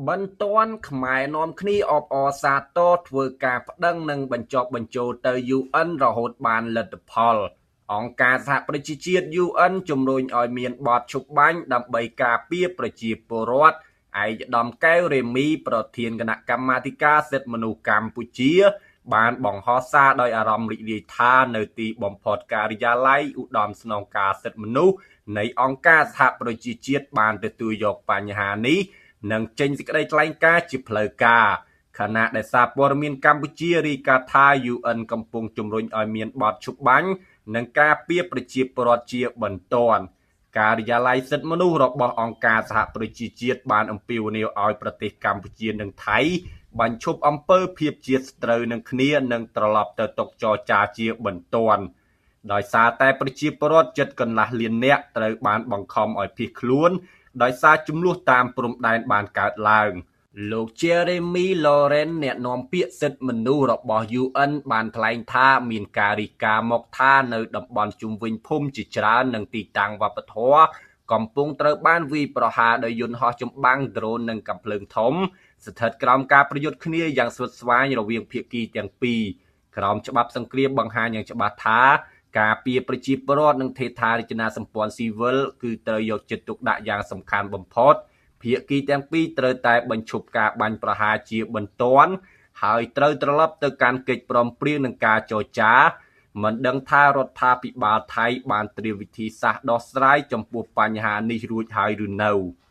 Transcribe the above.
បន្ទាន់ខ្មែរនាំគ្នាអបអរសាទរធ្វើការប្តឹងនិងបញ្ចុះបញ្ចូលទៅ UN រហូតបានលទ្ធផលអង្គការសហប្រជាជាតិ UN ជំរុញឲ្យមានបទឈប់បាញ់ដើម្បីការពារប្រជាពលរដ្ឋឯកឧត្តមកែវរេមីប្រធានគណៈកម្មាធិការសិទ្ធិមនុស្សកម្ពុជាបានបង្ហោះសារដោយអារម្មណ៍រីករាយថានៅទីបំផុតការិយាល័យឧត្តមស្នងការសិទ្ធិមនុស្សនៃអង្គការសហប្រជាជាតិបានទទួលយកបញ្ហានេះនិងចេញសេចក្តីថ្លែងការណ៍ជាផ្លូវការខណៈដែលសារព័ត៌មានកម្ពុជារាយការណ៍ថា UN កំពុងជំរុញឲ្យមានបទឈប់បាញ់និងការពារប្រជាពលរដ្ឋជាបន្ទាន់ការិយាល័យសិទ្ធិមនុស្សរបស់អង្គការសហប្រជាជាតិបានអំពាវនាវឲ្យប្រទេសកម្ពុជានិងថៃបញ្ឈប់អំពើភាពជាស្ត្រូវនឹងគ្នានិងត្រឡប់ទៅតុចរចាជាបន្ទាន់ដោយសារតែប្រជាពលរដ្ឋជិតកន្លះលាននាក់ត្រូវបានបង្ខំឲ្យភៀសខ្លួនដោយសារចំនួនតាមព្រំដែនបានកើតឡើងលោក Jeremy Lawrence អ្នកនាំពាក្យសិទ្ធិមនុស្សរបស់ UN បានថ្លែងថាមានការរាយការណ៍មកថានៅតំបន់ជុំវិញភូមិជាច្រើននិងទីតាំងវប្បធម៌កំពុងត្រូវបានវាយប្រហារដោយយន្តហោះចម្បាំងដ្រូននិងកាំភ្លើងធំស្ថិតក្រោមការប្រយុទ្ធគ្នាយ៉ាងស្វិតស្វាញរវាងភាគីទាំងពីរក្រោមច្បាប់សង្គ្រាមបង្ហាញយ៉ាងច្បាស់ថាការពារប្រជាពលរដ្ឋនិងហេដ្ឋារចនាសម្ព័ន្ធស៊ីវិលគឺត្រូវយកចិត្តទុកដាក់យ៉ាងសំខាន់បំផុតភាគីទាំងពីរត្រូវតែបញ្ឈប់ការបាញ់ប្រហារជាបន្ទាន់ហើយត្រូវត្រឡប់ទៅកាន់កិច្ចព្រមព្រៀងនឹងការចរចាមិនដឹងថារដ្ឋាភិបាលថៃបានត្រៀមវិធីសាស្ត្រដោះស្រាយចំពោះបញ្ហានេះរួចហើយឬនៅ។